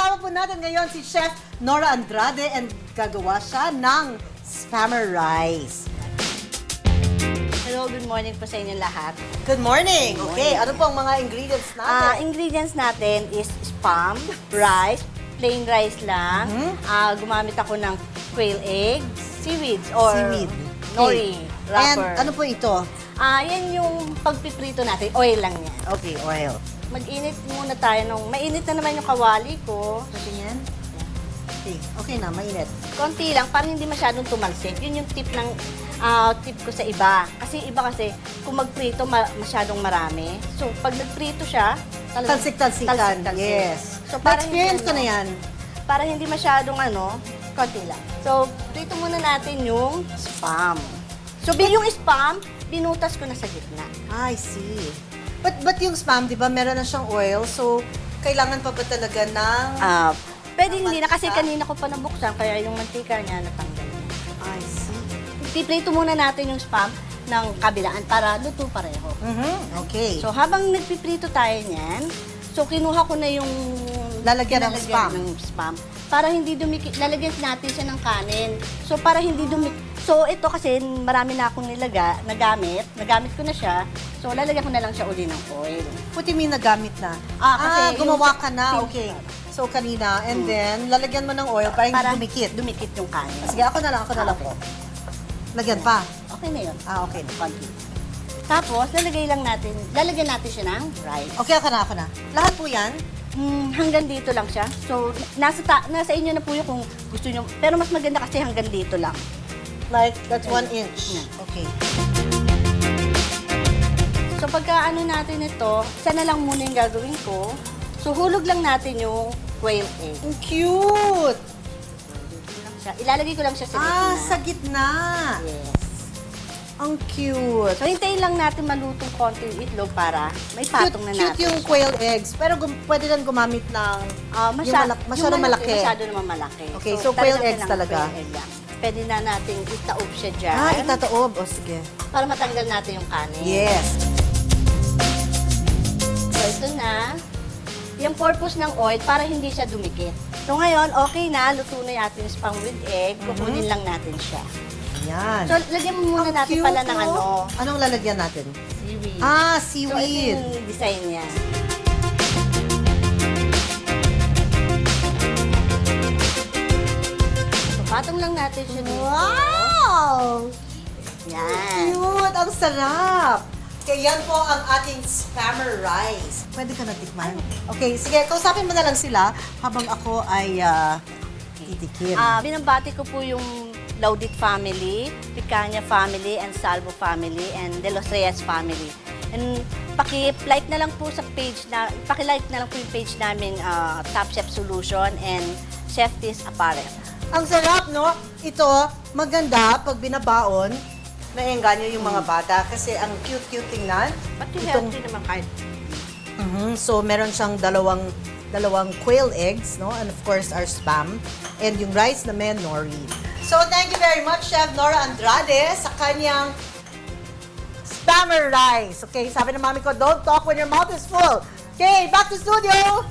kasama po natin ngayon si Chef Nora Andrade and gagawa siya ng spammer rice. Hello, good morning po sa inyo lahat. Good morning! Good Okay, morning. ano pong mga ingredients natin? Ingredients natin is spam, rice, plain rice lang. Gumamit ako ng quail eggs, seaweeds, or Seaweed. nori And wrapper. ano po ito? Yan yung pagpiprito natin, oil lang yan. Okay, oil. Mag-init muna tayo nung, mainit na naman yung kawali ko. Tingnan. Okay, okay na, mainit. Konti lang, para hindi masyadong tumalsik. Yun yung tip ng tip ko sa iba. Kasi iba kasi, kung magprito masyadong marami. So, pag nagprito siya, talagang Talsik-talsikan. talsik-talsik. Yes. So, para Na-experience hindi, ko na yan. Para hindi masyadong konti lang. So, prito muna natin yung spam. So, yung spam, binutas ko na sa gitna. I see. But yung spam, di ba, meron na siyang oil, so kailangan pa ba talaga ng... Pwede hindi na kasi mantika? kanina ko pa nabuksan, kaya yung mantika niya natanggal niya. I see. Piprito muna natin yung spam ng kabilaan para luto pareho. Okay. So, habang nagpiprito tayo niyan, so kinuha ko na yung Lalagyan ng spam. spam. Para hindi dumikit, lalagyan natin siya ng kanin. So, para hindi dumikit. So, ito kasi marami na akong nagamit ko na siya. So, lalagyan ko na lang siya uli ng oil. Puti mo nagamit na. Kasi gumawa yung- ka na. Okay. So, kanina. And then, lalagyan mo ng oil para hindi dumikit. Dumikit yung kanin. Sige, ako na lang po. Lagyan pa. Okay na yun. Okay. Konti. Tapos, lalagyan natin siya ng rice. Okay, ako na. Lahat po yan? Hanggang dito lang siya. So, nasa inyo na po yun kung gusto nyo. Pero mas maganda kasi hanggang dito lang. Like, that's 1 inch. Yeah. Okay. So, pagka natin ito, isa na lang muna yung gagawin ko. So, hulog lang natin yung quail egg. Ang cute! Ilalagay ko lang siya sa gitna. Sa gitna. Yes. Ang cute. So, hintayin lang natin malutong konti yung itlog para may patong na natin. Cute yung quail eggs. Pero pwede lang gumamit ng masyado malaki. Masyado naman malaki. Okay, so quail talagang eggs talaga. quail egg lang. Pwede na natin itaob siya dyan. Itataob. O, sige. Para matanggal natin yung kanin. Yes. So, ito na. Yung purpose ng oil, para hindi siya dumikit. So, ngayon, okay na. Luto na yung ating spam with egg. Kukunin lang natin siya. Ayan. So, lagyan muna Ang natin cute, pala ng no? Anong lalagyan natin? seaweed. Seaweed. So, ito yung design niya. So, patong lang natin siya dito. Wow! Yan. Cute! Ang sarap! Kaya yan po ang ating spammer rice. Pwede ka na tikman. Okay, sige. Kausapin mo na lang sila habang ako ay titikim. Binabati ko po yung Laudit family, Picanya family, and Salvo family, and De Los Reyes family. And paki-like na lang po sa page na, paki-like na lang po yung page namin, Top Chef Solution and Chef Tis Apparel. Ang sarap, no? Ito, maganda pag binabaon, naengganyo yung mga bata kasi ang cute-cute tingnan. Pati healthy naman kahit. So, meron siyang dalawang quail eggs, no? And of course, our spam. And yung rice na may nori. So, thank you very much, Chef Nora Andrade, sa kanyang spammer rice. Okay, sabi ng mami ko, don't talk when your mouth is full. Okay, back to studio!